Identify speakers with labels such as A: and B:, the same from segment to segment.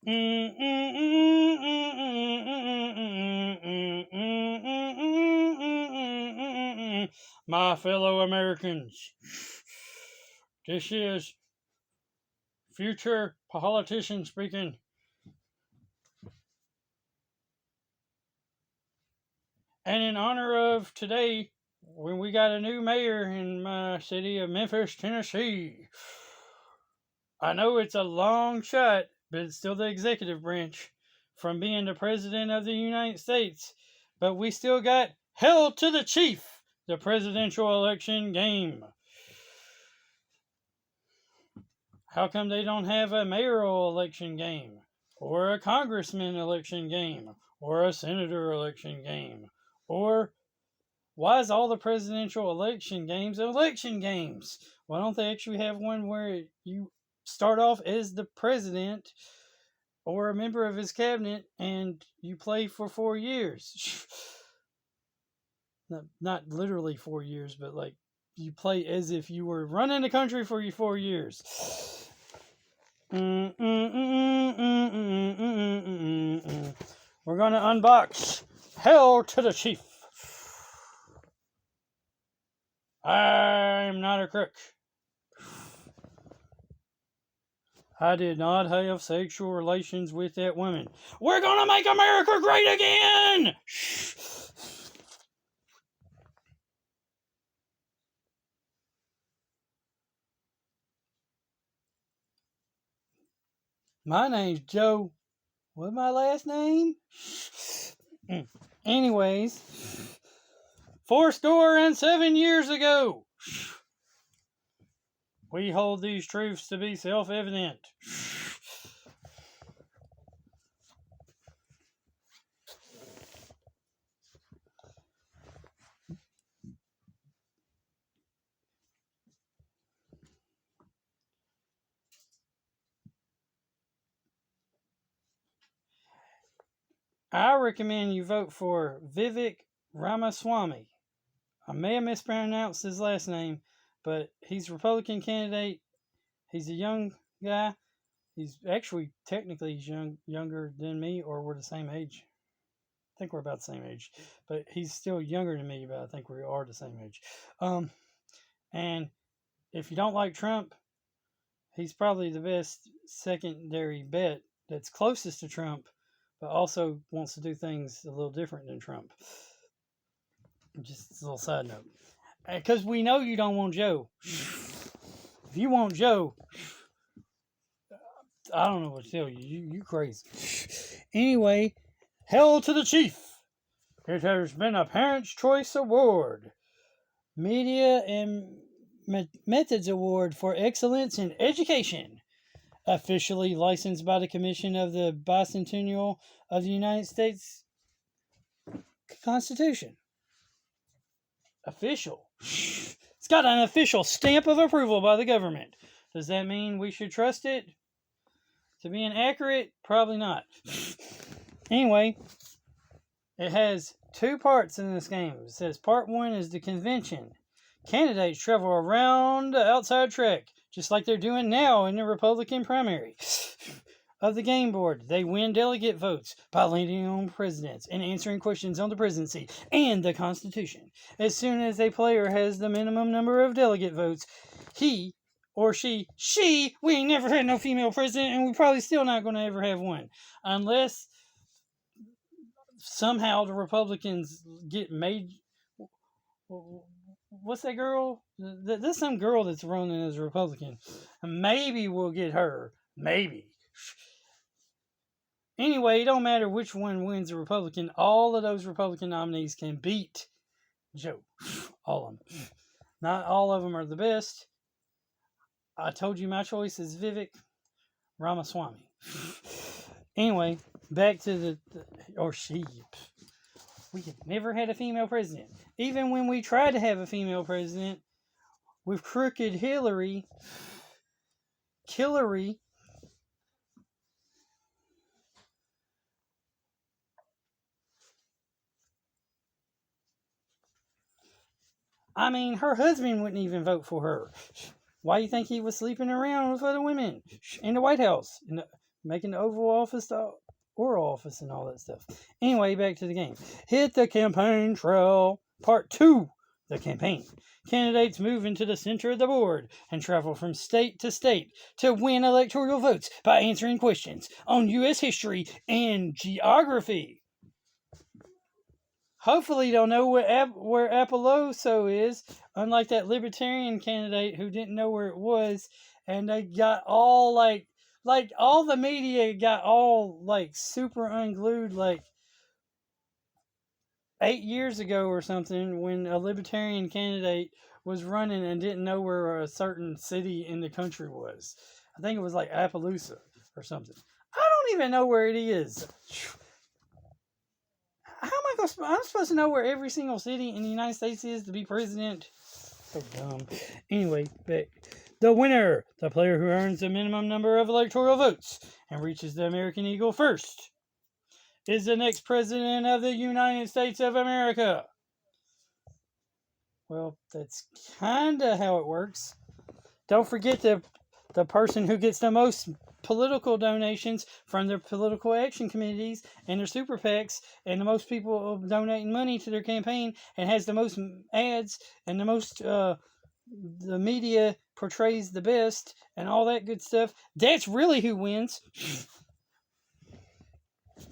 A: My fellow Americans, this is future politician speaking. And in honor of today, when we got a new mayor in my city of Memphis, Tennessee, I know it's a long shot, but it's still the executive branch from being the president of the United States. But we still got hell to the chief, the presidential election game. How come they don't have a mayoral election game, or a congressman election game, or a senator election game? Or why is all the presidential election games? Why don't they actually have one where you start off as the president or a member of his cabinet and you play for 4 years? Not literally 4 years, but like you play as if you were running the country for 4 years. We're going to unbox Hell to the Chief. I'm not a crook. I did not have sexual relations with that woman. We're going to make America great again! My name's Joe. What's my last name? Anyways, 7 years ago, we hold these truths to be self-evident. I recommend you vote for Vivek Ramaswamy. I may have mispronounced his last name, but he's a Republican candidate. He's a young guy. He's actually technically younger than me, or we're the same age. I think we're about the same age, but he's still younger than me, but I think we are the same age. And if you don't like Trump, he's probably the best secondary bet that's closest to Trump, but also wants to do things a little different than Trump. Just a little side note. Because we know you don't want Joe. If you want Joe, I don't know what to tell you. You crazy. Anyway, Hell to the Chief. It has been a Parents' Choice Award, Media and Methods Award for Excellence in Education, officially licensed by the Commission of the Bicentennial of the United States Constitution. Official. It's got an official stamp of approval by the government. Does that mean we should trust it to be inaccurate? Probably not. Anyway, it has 2 parts in this game. It says part 1 is the convention. Candidates travel around the outside track, just like they're doing now in the Republican primary of the game board. They win delegate votes by leaning on presidents and answering questions on the presidency and the Constitution. As soon as a player has the minimum number of delegate votes, he or she, we ain't never had no female president, and we're probably still not going to ever have one, unless somehow the Republicans get made. What's that girl? There's some girl that's running as a Republican. Maybe we'll get her. Maybe. Anyway, it don't matter which one wins the Republican. All of those Republican nominees can beat Joe. All of them. Not all of them are the best. I told you my choice is Vivek Ramaswamy. Anyway, back to or she. We have never had a female president. Even when we tried to have a female president with crooked Hillary, I mean, her husband wouldn't even vote for her. Why do you think he was sleeping around with other women in the White House? making the Oval Office the Oral Office and all that stuff. Anyway, back to the game. Hit the campaign trail. Part 2. The campaign. Candidates move into the center of the board and travel from state to state to win electoral votes by answering questions on U.S. history and geography. Hopefully they'll know where Appaloosa is, unlike that libertarian candidate who didn't know where it was, and they got all like all the media got all like super unglued like 8 years ago or something when a libertarian candidate was running and didn't know where a certain city in the country was. I think it was like Appaloosa or something. I don't even know where it is. How am I going to... I'm supposed to know where every single city in the United States is to be president. So dumb. Anyway, but the winner, the player who earns the minimum number of electoral votes and reaches the American Eagle first, is the next president of the United States of America. Well, that's kind of how it works. Don't forget the person who gets the most political donations from their political action committees and their super PACs, and the most people donating money to their campaign, and has the most ads and the most the media portrays the best and all that good stuff. That's really who wins.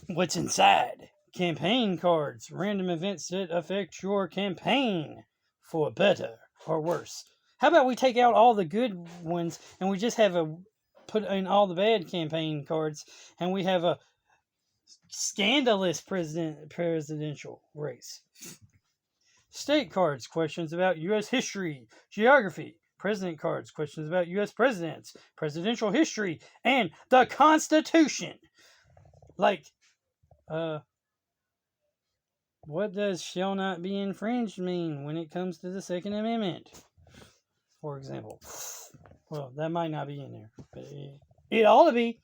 A: What's inside? Campaign cards, random events that affect your campaign for better or worse. How about we take out all the good ones and we just have put in all the bad campaign cards, and we have a scandalous presidential race. State cards, questions about U.S. history, geography. President cards, questions about U.S. presidents, presidential history, and the Constitution. Like, what does shall not be infringed mean when it comes to the Second Amendment, for example? Well, that might not be in there, but it ought to be.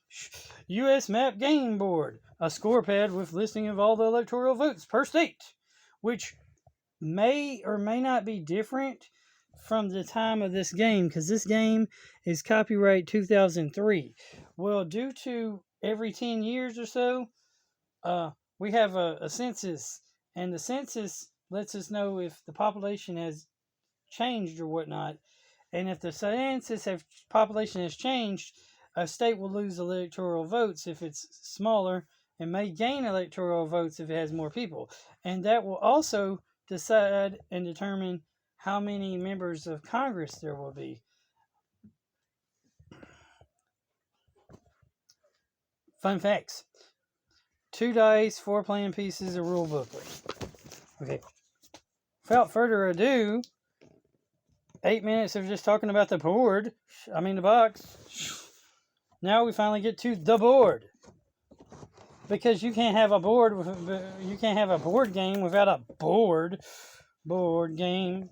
A: U.S. Map Game Board, a score pad with listing of all the electoral votes per state, which may or may not be different from the time of this game, because this game is copyright 2003. Well, due to every 10 years or so, we have a census, and the census lets us know if the population has changed or whatnot. And if the census population has changed, a state will lose electoral votes if it's smaller, and may gain electoral votes if it has more people. And that will also decide and determine how many members of Congress there will be. Fun facts. 2 dice, 4 playing pieces, a rule booklet. Okay. Without further ado, 8 minutes of just talking about the board. The box. Now we finally get to the board. Because you can't have a board game without a board. Board game.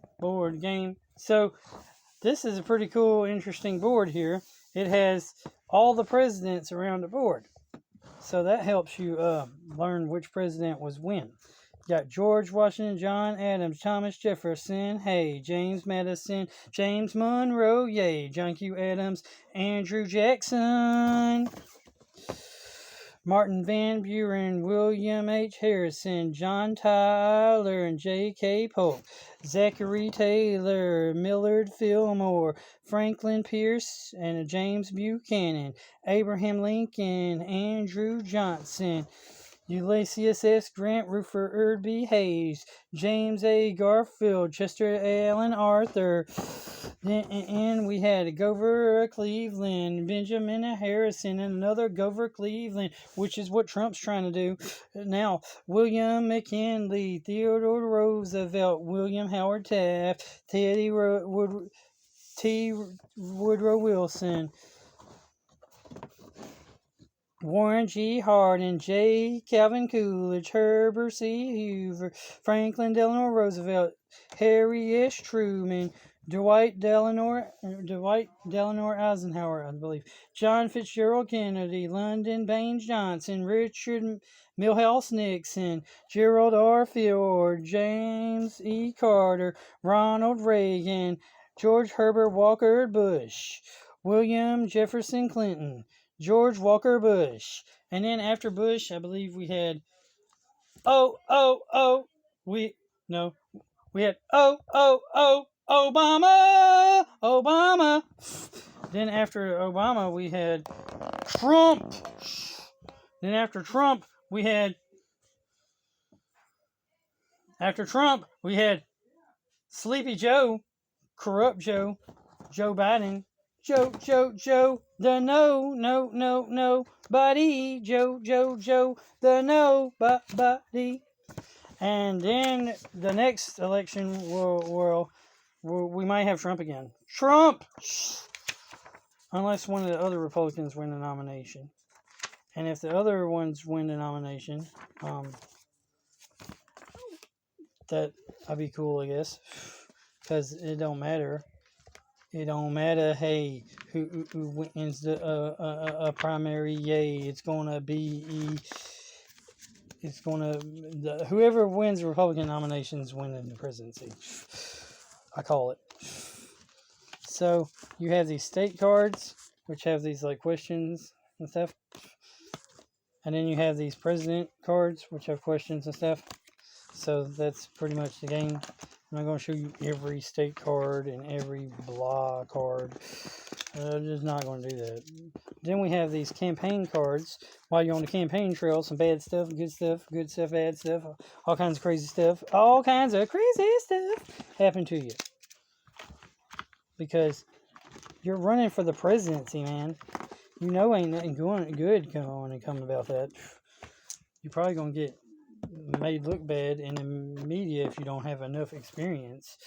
A: So this is a pretty cool, interesting board here. It has all the presidents around the board. So that helps you learn which president was when. You got George Washington, John Adams, Thomas Jefferson, James Madison, James Monroe, John Q. Adams, Andrew Jackson, Martin Van Buren, William H. Harrison, John Tyler, and J.K. Polk, Zachary Taylor, Millard Fillmore, Franklin Pierce, and James Buchanan, Abraham Lincoln, Andrew Johnson, Ulysses S. Grant, Rutherford B. Hayes, James A. Garfield, Chester Alan Arthur, and we had Grover Cleveland, Benjamin Harrison, and another Grover Cleveland, which is what Trump's trying to do now. William McKinley, Theodore Roosevelt, William Howard Taft, Woodrow Wilson, Warren G. Harding, J. Calvin Coolidge, Herbert C. Hoover, Franklin Delano Roosevelt, Harry S. Truman, Dwight Delano Eisenhower, I believe, John Fitzgerald Kennedy, Lyndon Baines Johnson, Richard Milhouse Nixon, Gerald R. Ford, James E. Carter, Ronald Reagan, George Herbert Walker Bush, William Jefferson Clinton, George Walker Bush. And then after Bush, I believe we had oh oh oh we no we had Obama. Then after Obama we had Trump. Then after Trump we had Sleepy Joe, corrupt Joe, Joe Biden, Joe, the nobody, Joe, the nobody. And then the next election we might have Trump again. Trump! Unless one of the other Republicans win the nomination. And if the other ones win the nomination, that'd be cool, I guess. Because it don't matter. It don't matter, hey, who wins the primary, yay. It's going to be... whoever wins the Republican nominations winning the presidency. I call it. So you have these state cards, which have these like questions and stuff, and then you have these president cards, which have questions and stuff. So that's pretty much the game. I'm not going to show you every state card and every blah card. I'm just not going to do that. Then we have these campaign cards. While you're on the campaign trail, some bad stuff, good stuff, bad stuff, all kinds of crazy stuff. All kinds of crazy stuff happen to you. Because you're running for the presidency, man. You know ain't nothing good coming about that. You're probably going to get made look bad in the media if you don't have enough experience.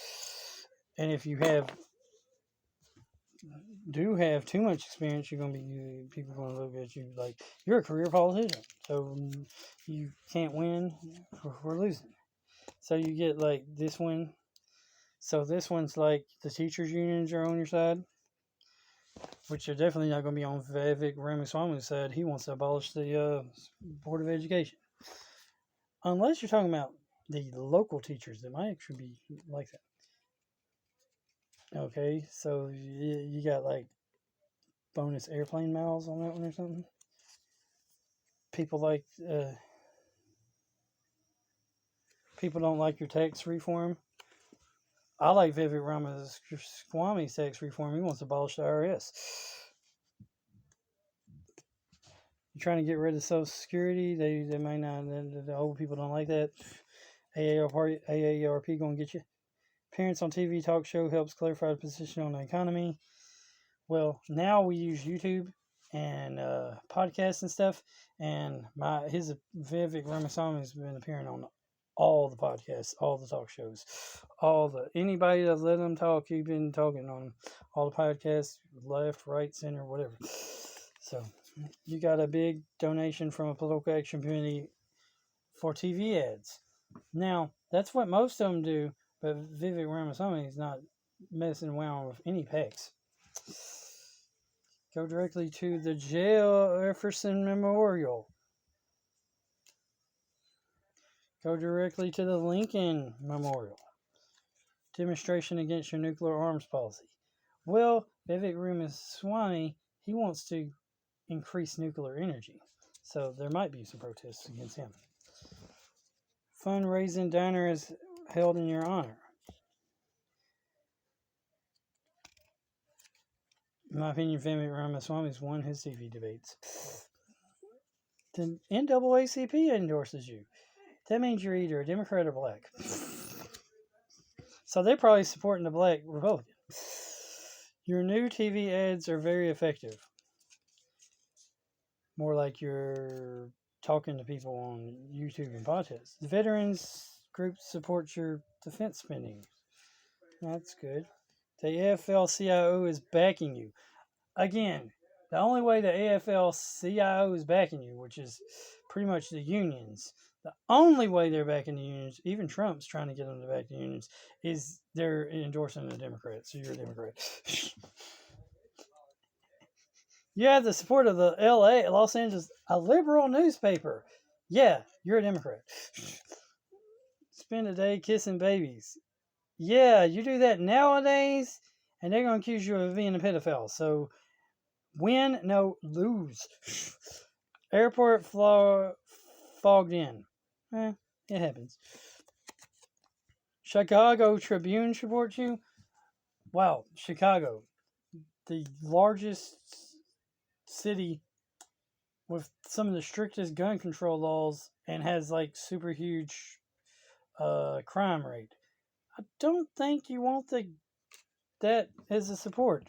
A: And if you do have too much experience, people are going to look at you like you're a career politician, so you can't win. We're losing. So you get like this one. So this one's like the teachers unions are on your side, which are definitely not going to be on Vivek Ramaswamy's side. He wants to abolish the Board of Education, unless you're talking about the local teachers that might actually be like that. Okay, so you got like bonus airplane miles on that one or something. People don't like your tax reform. I like Vivek Ramaswamy's tax reform. He wants to abolish the IRS. You're trying to get rid of Social Security. They might not. The old people don't like that. AARP gonna get you. Parents on TV talk show helps clarify the position on the economy. Well, now we use YouTube and podcasts and stuff. And Vivek Ramaswamy has been appearing on all the podcasts, all the talk shows, anybody that let him talk. He's been talking on all the podcasts, left, right, center, whatever. So you got a big donation from a political action committee for TV ads. Now that's what most of them do, but Vivek Ramaswamy is not messing around with any PACs. Go directly to the Jefferson Memorial. Go directly to the Lincoln Memorial. Demonstration against your nuclear arms policy. Well, Vivek Ramaswamy, he wants to increase nuclear energy. So there might be some protests against him. Fundraising dinner is held in your honor. In my opinion, Vivek Ramaswamy's won his TV debates. The NAACP endorses you. That means you're either a Democrat or black. So they're probably supporting the black Republican. Your new TV ads are very effective. More like you're talking to people on YouTube and podcasts. The veterans group supports your defense spending. That's good. The AFL-CIO is backing you. Again, the only way the AFL-CIO is backing you, which is pretty much the unions, the only way they're backing the unions, even Trump's trying to get them to back the unions, is they're endorsing the Democrats. So you're a Democrat. You have the support of the Los Angeles, a liberal newspaper. Yeah, you're a Democrat. Spend a day kissing babies. Yeah, you do that nowadays, and they're going to accuse you of being a pedophile. So Win, no, lose. Airport fogged in. It happens. Chicago Tribune supports you. Wow, Chicago, the largest city with some of the strictest gun control laws and has like super huge crime rate. I don't think you want that as a support.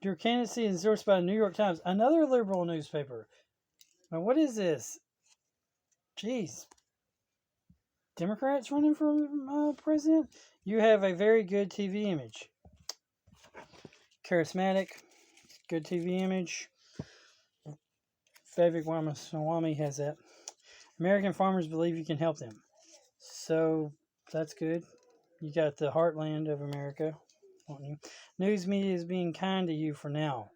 A: Your candidacy is endorsed by the New York Times, another liberal newspaper. Now, what is this? Jeez. Democrats running for president? You have a very good TV image. Charismatic, good TV image. Vivek Ramaswamy has that. American farmers believe you can help them. So, that's good. You got the heartland of America. News media is being kind to you for now.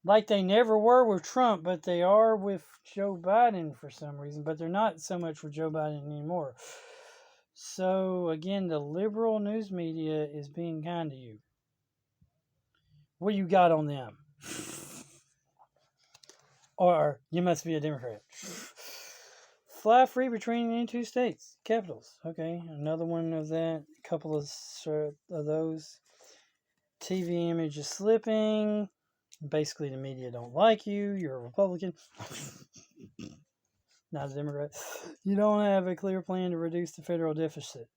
A: Like they never were with Trump, but they are with Joe Biden for some reason. But they're not so much with Joe Biden anymore. So, again, the liberal news media is being kind to you. What you got on them? Or you must be a Democrat. Fly free between the two states, capitals. Okay, another one of that. A couple of those. TV image is slipping. Basically, the media don't like you. You're a Republican. Not a Democrat. You don't have a clear plan to reduce the federal deficit.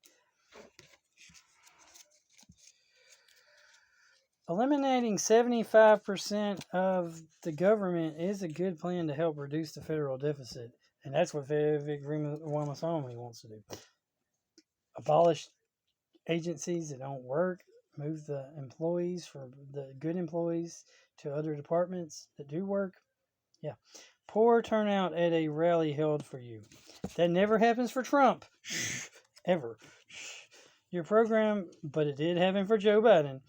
A: Eliminating 75% of the government is a good plan to help reduce the federal deficit. And that's what Vivek Ramaswamy wants to do. Abolish agencies that don't work. Move the employees, for the good employees, to other departments that do work. Yeah. Poor turnout at a rally held for you. That never happens for Trump. Ever. Your program, but it did happen for Joe Biden.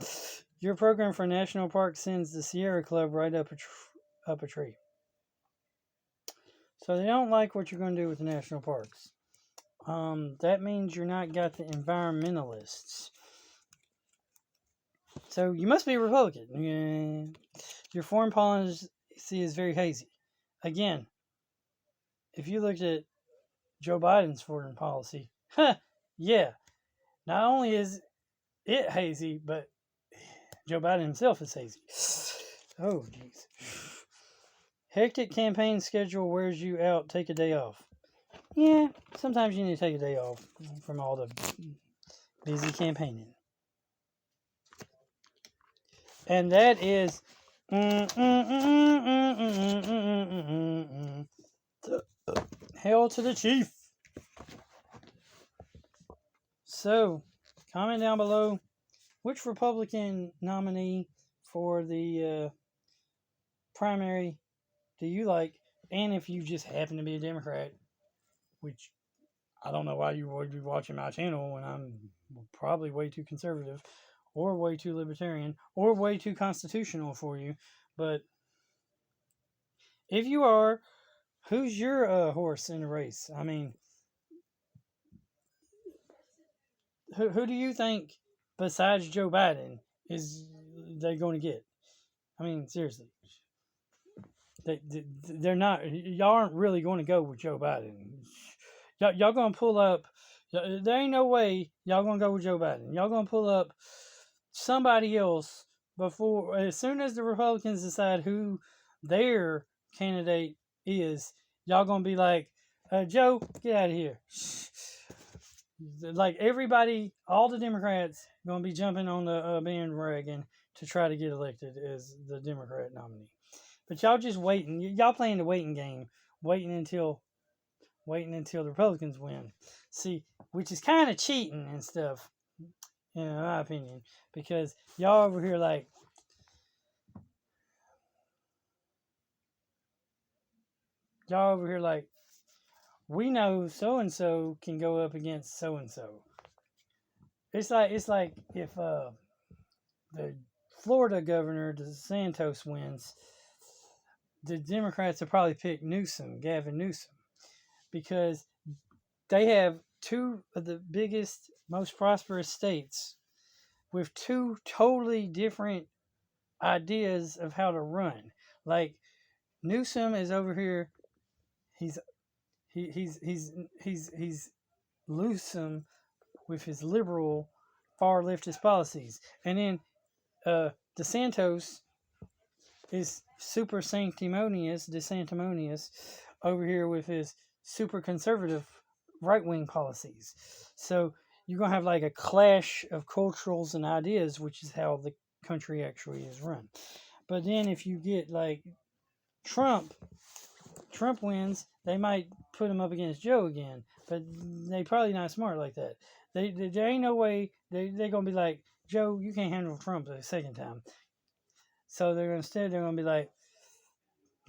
A: Your program for National Park sends the Sierra Club right up a tree. So they don't like what you're going to do with the national parks. That means you're not got the environmentalists. So you must be a Republican. Your foreign policy is very hazy. Again, if you looked at Joe Biden's foreign policy, yeah, not only is it hazy, but Joe Biden himself is hazy. Oh, jeez. Hectic campaign schedule wears you out. Take a day off. Yeah, sometimes you need to take a day off from all the busy campaigning. And that is hail to the chief. So, comment down below which Republican nominee for the primary do you like, and if you just happen to be a Democrat, which I don't know why you would be watching my channel when I'm probably way too conservative, or way too libertarian, or way too constitutional for you. But if you are, who's your horse in the race? I mean, who do you think besides Joe Biden is they going to get? I mean, seriously. They're not. Y'all aren't really going to go with Joe Biden. Y'all going to pull up. There ain't no way y'all going to go with Joe Biden. Y'all going to pull up somebody else before. As soon as the Republicans decide who their candidate is, y'all going to be like, Joe, get out of here. Like everybody, all the Democrats going to be jumping on the bandwagon to try to get elected as the Democrat nominee. But y'all just waiting. Y'all playing the waiting game, waiting until the Republicans win. See, which is kind of cheating and stuff, in my opinion, because y'all over here like, we know so and so can go up against so and so. It's like if the Florida governor DeSantis wins, the Democrats will probably pick Gavin Newsom, because they have two of the biggest, most prosperous states with two totally different ideas of how to run. Like Newsom is over here. He's he's loosen with his liberal far leftist policies, and then DeSantos is super DeSanctimonious over here with his super conservative right wing policies. So you're gonna have like a clash of culturals and ideas, which is how the country actually is run. But then if you get like Trump, Trump wins, they might put him up against Joe again, but they probably not smart like that. There ain't no way they're gonna be like, Joe, you can't handle Trump the second time. So they're gonna be like,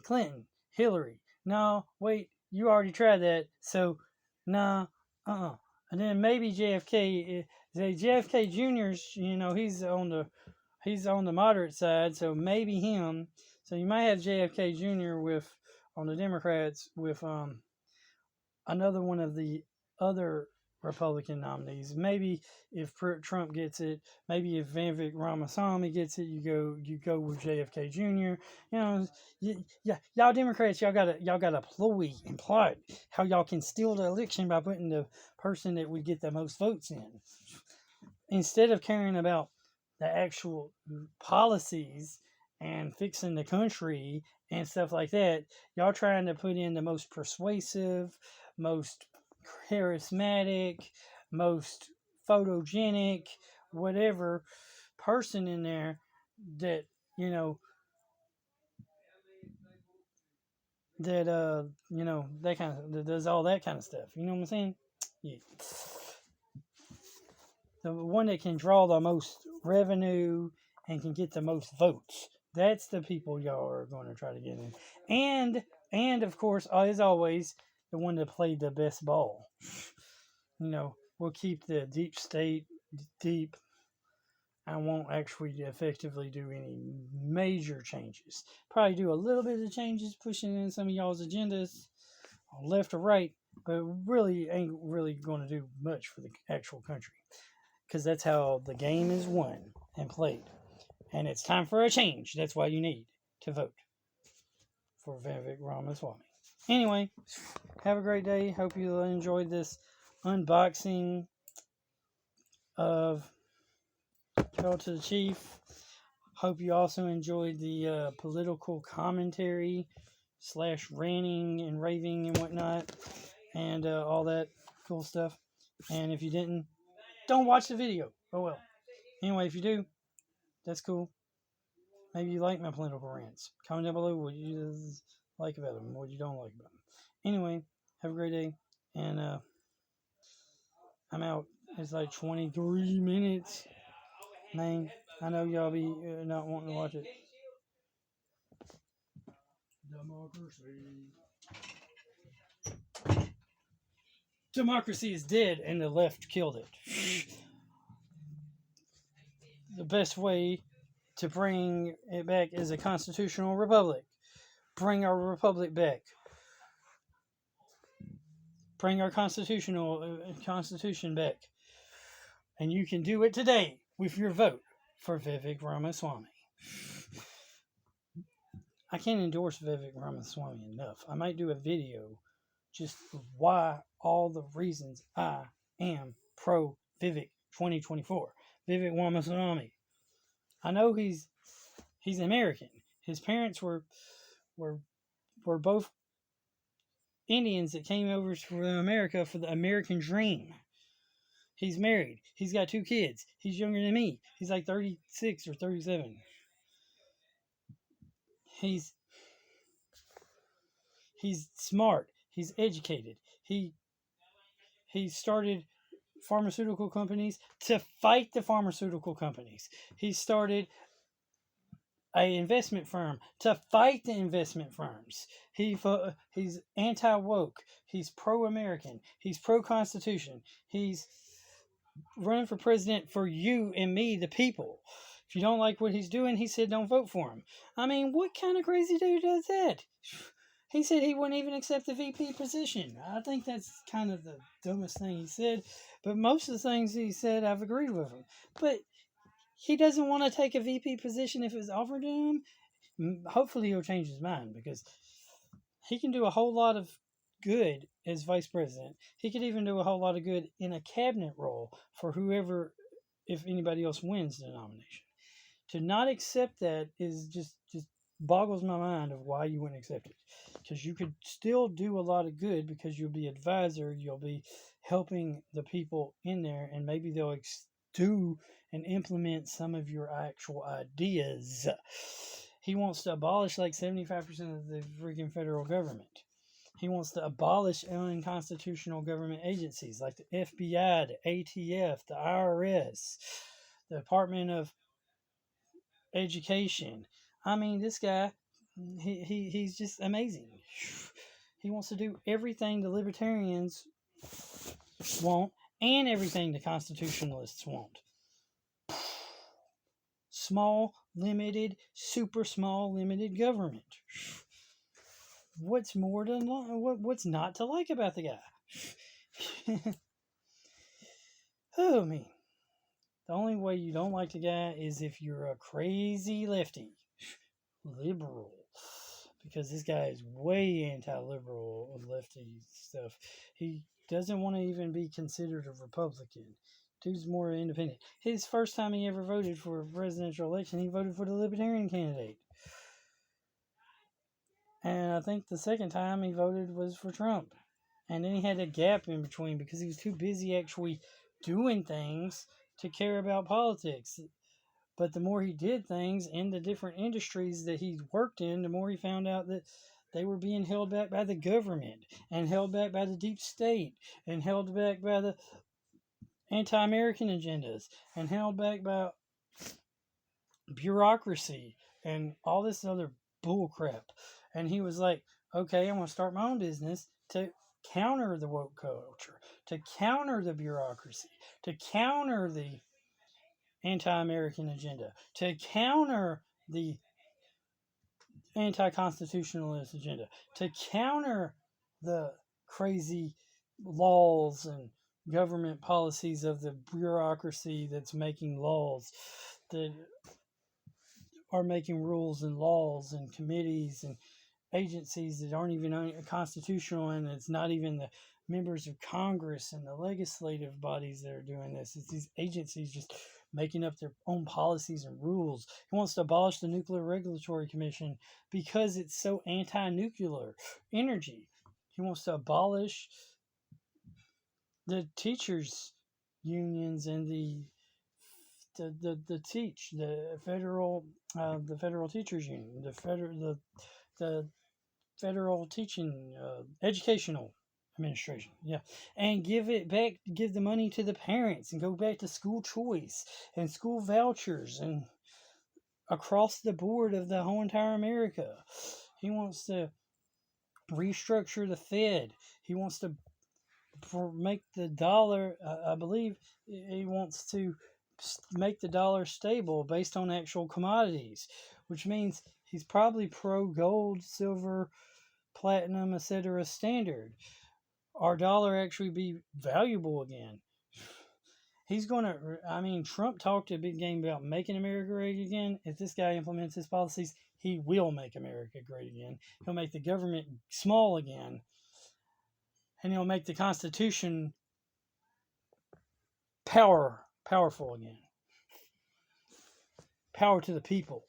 A: Clinton, Hillary. No, wait, you already tried that. So, nah, And then maybe JFK. JFK Junior's, he's on the moderate side, so maybe him. So you might have JFK Jr. with on the Democrats with another one of the other Republican nominees. Maybe if Trump gets it, maybe if Vivek Ramaswamy gets it, you go with JFK Jr. Y'all Democrats, y'all gotta ploy and plot how y'all can steal the election by putting the person that would get the most votes in, instead of caring about the actual policies and fixing the country and stuff like that. Y'all trying to put in the most persuasive, most charismatic, most photogenic, whatever person in there that, that kind of that does all that kind of stuff. You know what I'm saying? Yeah. The one that can draw the most revenue and can get the most votes. That's the people y'all are going to try to get in. And of course, as always, the one that played the best ball. We'll keep the deep state deep. I won't actually effectively do any major changes. Probably do a little bit of changes, pushing in some of y'all's agendas on left or right, but really ain't really going to do much for the actual country. Because that's how the game is won and played. And it's time for a change. That's why you need to vote for Vivek Ramaswamy. Anyway, have a great day. Hope you enjoyed this unboxing of Trail to the Chief. Hope you also enjoyed the political commentary / ranting and raving and whatnot, and all that cool stuff. And if you didn't, don't watch the video. Oh well. Anyway, if you do, that's cool. Maybe you like my political rants. Comment down below what you like about them, what you don't like about them. Anyway, have a great day, and I'm out. It's like 23 minutes. Man, I know y'all be not wanting to watch it. Democracy is dead, and the left killed it. The best way to bring it back is a constitutional republic. Bring our republic back. Bring our constitution back. And you can do it today with your vote for Vivek Ramaswamy. I can't endorse Vivek Ramaswamy enough. I might do a video just why all the reasons I am pro Vivek 2024. Vivek Ramaswamy. I know he's American. His parents were both Indians that came over to America for the American dream. He's married. He's got 2 kids. He's younger than me. He's like 36 or 37. He's smart. He's educated. He started pharmaceutical companies to fight the pharmaceutical companies. He started an investment firm to fight the investment firms. He's anti-woke. He's pro-American. He's pro-Constitution. He's running for president for you and me, the people. If you don't like what he's doing, he said don't vote for him. I mean, what kind of crazy dude does that? He said he wouldn't even accept the VP position. I think that's kind of the dumbest thing he said. But most of the things he said, I've agreed with him. But he doesn't want to take a VP position if it's offered to him. Hopefully he'll change his mind because he can do a whole lot of good as vice president. He could even do a whole lot of good in a cabinet role for whoever, if anybody else wins the nomination. To not accept that is just boggles my mind of why you wouldn't accept it. Because you could still do a lot of good because you'll be advisor, you'll be helping the people in there, and maybe they'll do and implement some of your actual ideas. He wants to abolish like 75% of the freaking federal government. He wants to abolish unconstitutional government agencies like the FBI, the ATF, the IRS, the Department of Education. I mean, this guy, he's just amazing. He wants to do everything the libertarians want and everything the constitutionalists want. Small, limited, super small, limited government. What's more to what's not to like about the guy? Oh me. The only way you don't like the guy is if you're a crazy lefty, liberal, because this guy is way anti-liberal, lefty stuff. He doesn't want to even be considered a Republican. Dude's more independent. His first time he ever voted for a presidential election, he voted for the Libertarian candidate. And I think the second time he voted was for Trump. And then he had a gap in between because he was too busy actually doing things to care about politics. But the more he did things in the different industries that he worked in, the more he found out that they were being held back by the government and held back by the deep state and held back by the anti-American agendas and held back by bureaucracy and all this other bull crap. And he was like, okay, I'm going to start my own business to counter the woke culture, to counter the bureaucracy, to counter the anti-American agenda, to counter the anti-constitutionalist agenda, to counter the crazy laws and government policies of the bureaucracy that's making laws, that are making rules and laws and committees and agencies that aren't even constitutional, and it's not even the members of Congress and the legislative bodies that are doing this. It's these agencies just making up their own policies and rules. He wants to abolish the Nuclear Regulatory Commission because it's so anti-nuclear energy. He wants to abolish the teachers unions and the federal teachers union, the federal teaching educational administration, yeah, and give the money to the parents and go back to school choice and school vouchers and across the board of the whole entire America. He wants to restructure the Fed. He wants to make the dollar, I believe he wants to make the dollar stable based on actual commodities, which means he's probably pro gold, silver, platinum, etc. standard. Our dollar actually be valuable again. He's going to, Trump talked a big game about making America great again. If this guy implements his policies, he will make America great again. He'll make the government small again. And he'll make the Constitution powerful again. Power to the people.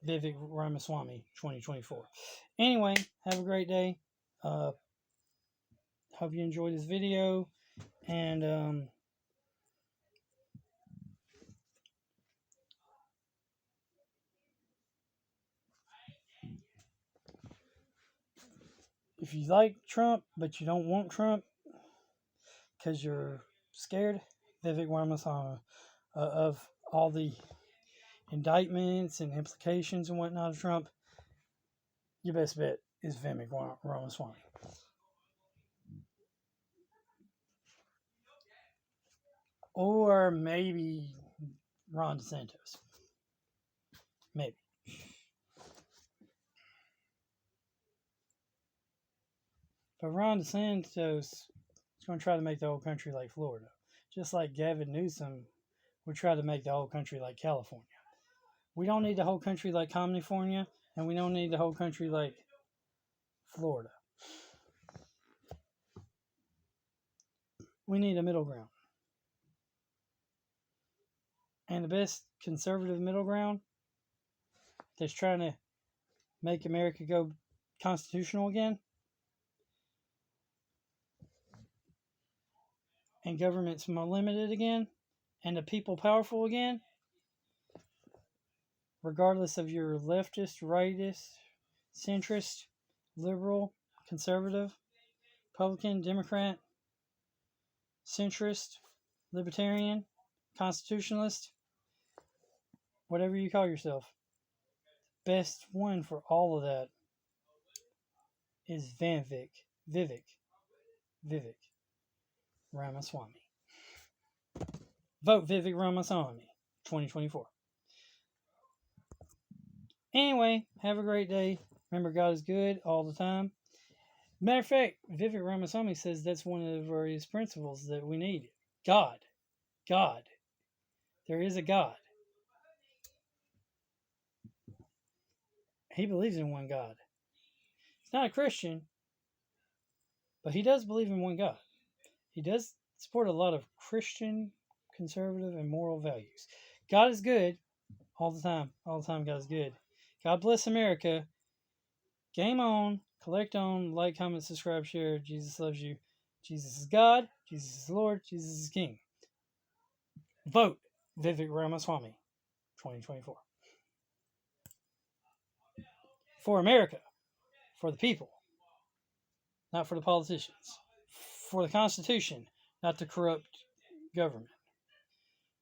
A: Vivek Ramaswamy, 2024. Anyway, have a great day. Hope you enjoyed this video. And if you like Trump, but you don't want Trump because you're scared, Vivek Ramaswamy, of all the indictments and implications and whatnot of Trump, your best bet is Vivek Ramaswamy. Or maybe Ron DeSantis. Maybe. But Ron DeSantis is going to try to make the whole country like Florida. Just like Gavin Newsom we try to make the whole country like California. We don't need the whole country like California, and we don't need the whole country like Florida. We need a middle ground. And the best conservative middle ground that's trying to make America go constitutional again and government's more limited again and the people powerful again, regardless of your leftist, rightist, centrist, liberal, conservative, Republican, Democrat, centrist, libertarian, constitutionalist, whatever you call yourself. Best one for all of that is Vivek Ramaswamy. Vote Vivek Ramaswamy 2024. Anyway, have a great day. Remember, God is good all the time. Matter of fact, Vivek Ramaswamy says that's one of his principles that we need. God. There is a God. He believes in one God. He's not a Christian, but he does believe in one God. He does support a lot of Christian, conservative, and moral values. God is good all the time. All the time, God is good. God bless America. Game on. Collect on. Like, comment, subscribe, share. Jesus loves you. Jesus is God. Jesus is Lord. Jesus is King. Vote Vivek Ramaswamy 2024. For America. For the people. Not for the politicians. For the Constitution. Not the corrupt government.